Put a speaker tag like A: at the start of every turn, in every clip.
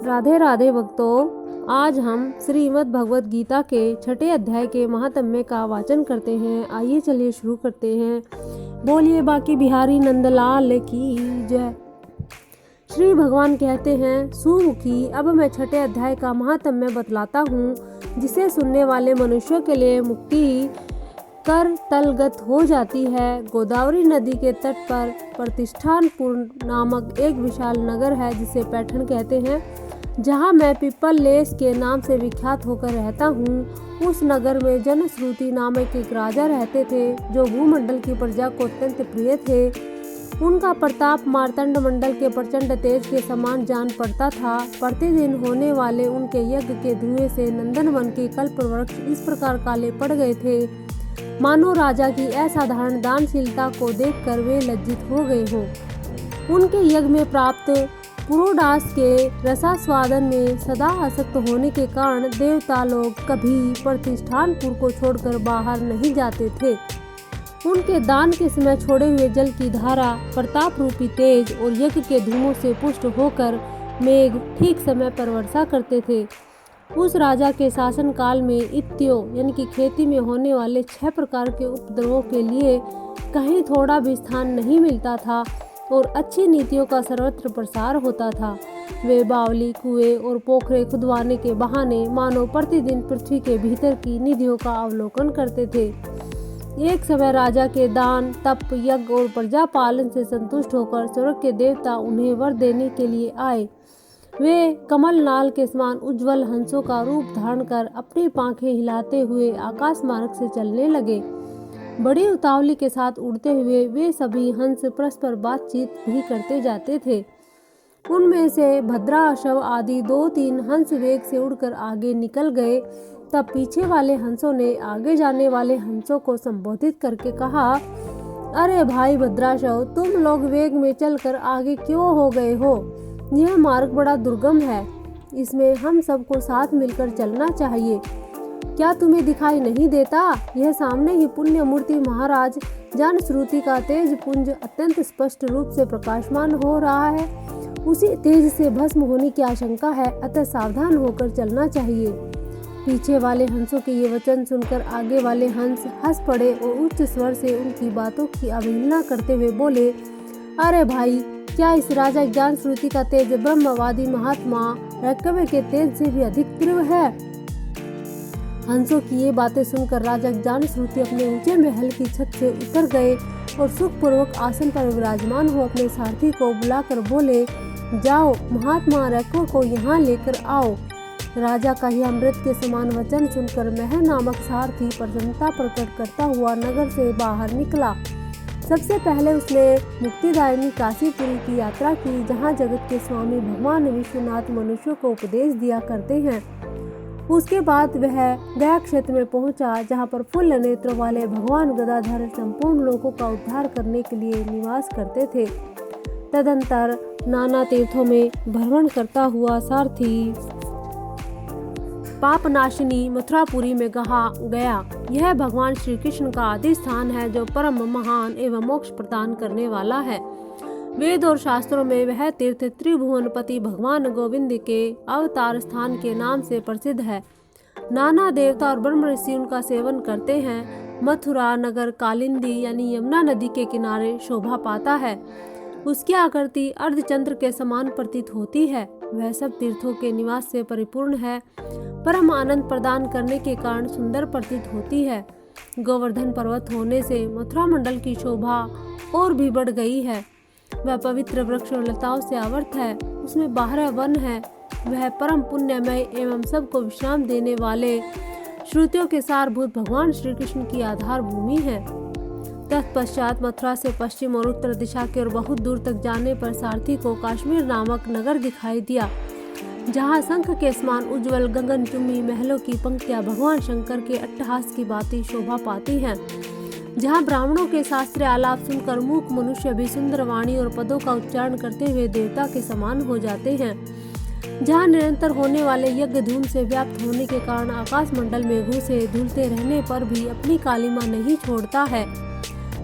A: राधे राधे भक्तों, आज हम श्रीमद् भगवद गीता के 6 अध्याय के महात्म्य का वाचन करते हैं। आइए चलिए शुरू करते हैं। बोलिए बाकी बिहारी नंदलाल की जय। श्री भगवान कहते हैं, सुमुखी, अब मैं 6 अध्याय का महात्म्य बतलाता हूँ, जिसे सुनने वाले मनुष्यों के लिए मुक्ति कर तलगत हो जाती है। गोदावरी नदी के तट पर प्रतिष्ठानपुर नामक एक विशाल नगर है, जिसे पैठण कहते हैं, जहाँ मैं पिपल लेस के नाम से विख्यात होकर रहता हूँ। उस नगर में जनश्रुति नामक एक राजा रहते थे, जो भूमंडल की प्रजा को अत्यंत प्रिय थे। उनका प्रताप मार्तंड मंडल के प्रचंड तेज के समान जान पड़ता था। प्रतिदिन होने वाले उनके यज्ञ के धुएं से नंदनवन के कल्प वृक्ष इस प्रकार काले पड़ गए थे, मानो राजा की असाधारण दानशीलता को देखकर वे लज्जित हो गए हों। उनके यज्ञ में प्राप्त पुरोडास के रसास्वादन में सदा आसक्त होने के कारण देवता लोग कभी प्रतिष्ठानपुर को छोड़कर बाहर नहीं जाते थे। उनके दान के समय छोड़े हुए जल की धारा, प्रताप रूपी तेज और यज्ञ के धूमों से पुष्ट होकर मेघ ठीक समय पर वर्षा करते थे। उस राजा के शासन काल में इत्यो यानी कि खेती में होने वाले 6 प्रकार के उपद्रवों के लिए कहीं थोड़ा भी स्थान नहीं मिलता था और अच्छी नीतियों का सर्वत्र प्रसार होता था। वे बावली, कुएं और पोखरे खुदवाने के बहाने मानो प्रतिदिन पृथ्वी के भीतर की निधियों का अवलोकन करते थे। एक समय राजा के दान, तप, यज्ञ और प्रजा पालन से संतुष्ट होकर स्वर्ग के देवता उन्हें वर देने के लिए आए। वे कमल नाल के समान उज्जवल हंसों का रूप धारण कर अपनी पांखें हिलाते हुए आकाश मार्ग से चलने लगे। बड़ी उतावली के साथ उड़ते हुए वे सभी हंस परस्पर बातचीत भी करते जाते थे। उनमें से भद्राशव आदि 2-3 हंस वेग से उड़कर आगे निकल गए। तब पीछे वाले हंसों ने आगे जाने वाले हंसों को संबोधित करके कहा, अरे भाई भद्राशव, तुम लोग वेग में चलकर आगे क्यों हो गए हो? यह मार्ग बड़ा दुर्गम है, इसमें हम सबको साथ मिलकर चलना चाहिए। क्या तुम्हें दिखाई नहीं देता? यह सामने ही पुण्य मूर्ति महाराज जनश्रुति का तेज पुंज अत्यंत स्पष्ट रूप से प्रकाशमान हो रहा है। उसी तेज से भस्म होने की आशंका है, अतः सावधान होकर चलना चाहिए। पीछे वाले हंसों के ये वचन सुनकर आगे वाले हंस हंस पड़े और उच्च स्वर से उनकी बातों की अवहेलना करते हुए बोले, अरे भाई, क्या इस राजा ज्ञान श्रुति का तेज ब्रह्मवादी महात्मा रैक्यव के तेज से भी अधिक तीव्र है? हंसों की ये बातें सुनकर राजा ज्ञान श्रुति अपने ऊंचे महल की छत से उतर गए और सुखपूर्वक आसन पर विराजमान हो अपने सारथी को बुलाकर बोले, जाओ, महात्मा रैक्यव को यहाँ लेकर आओ। राजा का यह अमृत के समान वचन सुनकर मह नामक सारथी प्रसन्नता प्रकट करता हुआ नगर से बाहर निकला। सबसे पहले उसने मुक्तिदायिनी काशीपुरी की यात्रा की, जहाँ जगत के स्वामी भगवान विश्वनाथ मनुष्यों को उपदेश दिया करते हैं। उसके बाद वह गया क्षेत्र में पहुंचा, जहाँ पर फुल्ल नेत्र वाले भगवान गदाधर संपूर्ण लोगों का उद्धार करने के लिए निवास करते थे। तदंतर नाना तीर्थों में भ्रमण करता हुआ सारथी पापनाशिनी मथुरापुरी में गया। यह भगवान श्री कृष्ण का आदि स्थान है, जो परम महान एवं मोक्ष प्रदान करने वाला है। वेद और शास्त्रों में वह तीर्थ त्रिभुवनपति भगवान गोविंद के अवतार स्थान के नाम से प्रसिद्ध है। नाना देवता और ब्रह्म ऋषि उनका सेवन करते हैं। मथुरा नगर कालिंदी यानी यमुना नदी के किनारे शोभा पाता है। उसकी आकृति अर्धचंद्र के समान प्रतीत होती है। वह सब तीर्थों के निवास से परिपूर्ण है। परम आनंद प्रदान करने के कारण सुंदर प्रतीत होती है। गोवर्धन पर्वत होने से मथुरा मंडल की शोभा और भी बढ़ गई है। वह पवित्र वृक्ष और लताओं से आवर्त है। उसमें 12 वन है। वह परम पुण्यमय एवं सबको विश्राम देने वाले श्रुतियों के सारभूत भगवान श्री कृष्ण की आधार भूमि है। तत्पश्चात मथुरा से पश्चिम और उत्तर दिशा के और बहुत दूर तक जाने पर सारथी को काश्मीर नामक नगर दिखाई दिया, जहाँ शंख के समान उज्जवल गगनचुम्बी महलों की पंक्तियां भगवान शंकर के अट्टहास की बातें शोभा पाती हैं। जहाँ ब्राह्मणों के शास्त्रीय आलाप सुनकर मूक मनुष्य भी सुंदर वाणी और पदों का उच्चारण करते हुए देवता के समान हो जाते हैं। जहाँ निरंतर होने वाले यज्ञ धूम से व्याप्त होने के कारण आकाश मंडल में घुसे धुलते रहने पर भी अपनी कालिमा नहीं छोड़ता है।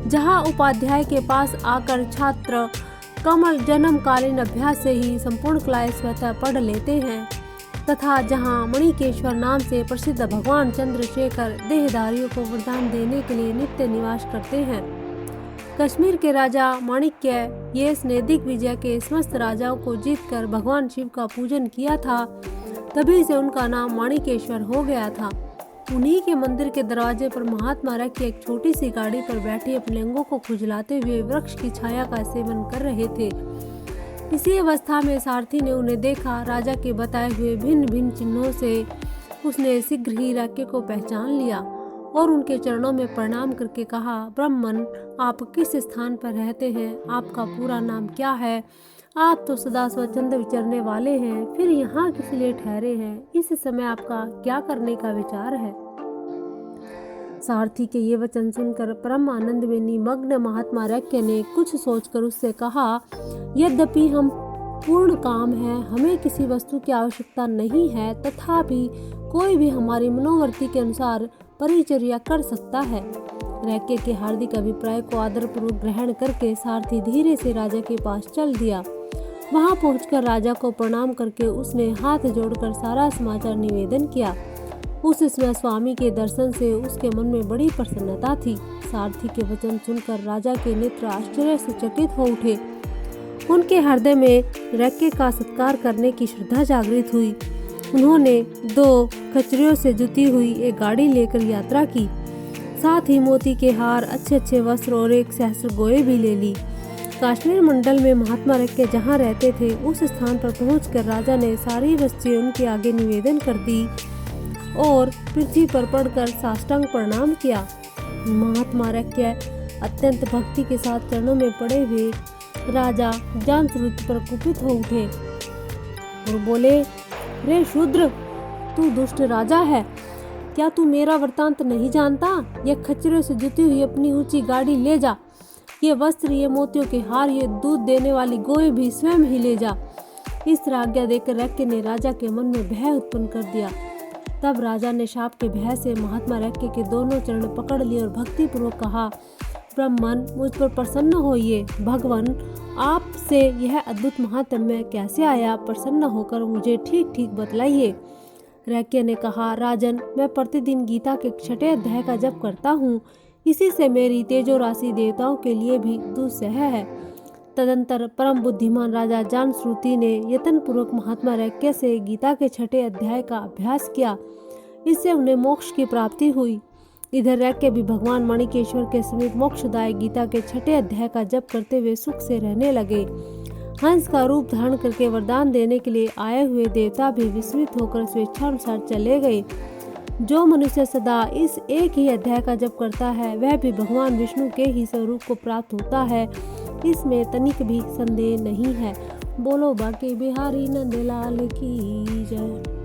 A: जहाँ उपाध्याय के पास आकर छात्र कमल जन्मकालीन अभ्यास से ही संपूर्ण कलाएं स्वतः पढ़ लेते हैं तथा जहां मणिकेश्वर नाम से प्रसिद्ध भगवान चंद्रशेखर देहधारियों को वरदान देने के लिए नित्य निवास करते हैं। कश्मीर के राजा माणिक्य येस ने दिग्विजय के समस्त राजाओं को जीतकर भगवान शिव का पूजन किया था, तभी से उनका नाम माणिकेश्वर हो गया था। उन्हीं के मंदिर के दरवाजे पर महात्मा रख के एक छोटी सी गाड़ी पर बैठे अपने अंगों को खुजलाते हुए वृक्ष की छाया का सेवन कर रहे थे। इसी अवस्था में सारथी ने उन्हें देखा। राजा के बताए हुए भिन्न भिन्न चिन्हों से उसने शीघ्र ही रैक्य को पहचान लिया और उनके चरणों में प्रणाम करके कहा, ब्राह्मण, आप किस स्थान पर रहते हैं? आपका पूरा नाम क्या है? आप तो सदा स्वच्छंद विचरने वाले हैं, फिर यहाँ किस लिए ठहरे हैं? इस समय आपका क्या करने का विचार है? सारथी के ये वचन सुनकर परम आनंद में निमग्न महात्मा रैक्य ने कुछ सोचकर उससे कहा, यद्यपि हम पूर्ण काम है, हमें किसी वस्तु की आवश्यकता नहीं है, तथापि कोई भी हमारी मनोवृत्ति के अनुसार परिचर्या कर सकता है। रैक्य के हार्दिक अभिप्राय को आदरपूर्वक ग्रहण करके सारथी धीरे से राजा के पास चल दिया। वहां पहुंचकर राजा को प्रणाम करके उसने हाथ जोड़कर सारा समाचार निवेदन किया। उस समय स्वामी के दर्शन से उसके मन में बड़ी प्रसन्नता थी। सारथी के वचन सुनकर राजा के नेत्र आश्चर्य से चकित हो उठे। उनके हृदय में रैक्य का सत्कार करने की श्रद्धा जागृत हुई। उन्होंने 2 खच्चरों से जुती हुई एक गाड़ी लेकर यात्रा की, साथ ही मोती के हार, अच्छे अच्छे वस्त्र और 1 सहस्त्र गोए भी ले ली। कश्मीर मंडल में महात्मा रैक्य जहाँ रहते थे, उस स्थान पर पहुंचकर राजा ने सारी वस्तुएं उनके आगे निवेदन कर दी और पृथ्वी पर पड़कर साष्टांग प्रणाम किया। महात्मा रैक्य अत्यंत भक्ति के साथ चरणों में पड़े हुए राजा जामश्रुति पर कुपित हो उठे और बोले, रे शूद्र, तू दुष्ट राजा है, क्या तू मेरा वृत्तांत नहीं जानता? यह खच्चरों से जुती हुई अपनी ऊंची गाड़ी ले जा, ये वस्त्र, ये मोतियों के हार, ये दूध देने वाली गोए भी स्वयं ही ले जा। इस तरह आज्ञा देकर रैक्य ने राजा के मन में भय उत्पन्न कर दिया। तब राजा ने शाप के भय से महात्मा रैक्य के दोनों चरण पकड़ लिए और भक्ति पूर्वक कहा, ब्राह्मण, मुझ पर प्रसन्न होइए। भगवान, आपसे यह अद्भुत महात्म्य कैसे आया? प्रसन्न होकर मुझे ठीक ठीक बतलाइए। रैक्य ने कहा, राजन, मैं प्रतिदिन गीता के 6ठे अध्याय का जप करता हूँ, इसी से मेरी तेजो राशि देवताओं के लिए भी दुस्सह है। तदंतर परम बुद्धिमान राजा जामश्रुति ने यत्न पूर्वक महात्मा रैक्य से गीता के 6ठे अध्याय का अभ्यास किया। इससे उन्हें मोक्ष की प्राप्ति हुई। इधर रैक्य भी भगवान मणिकेश्वर के समीप मोक्षदायक गीता के 6ठे अध्याय का जप करते हुए सुख से रहने लगे। हंस का रूप धारण करके वरदान देने के लिए आए हुए देवता भी विस्मित होकर स्वेच्छानुसार चले गए। जो मनुष्य सदा इस एक ही अध्याय का जप करता है, वह भी भगवान विष्णु के ही स्वरूप को प्राप्त होता है, इसमें तनिक भी संदेह नहीं है। बोलो बांके बिहारी नंदलाल की जय।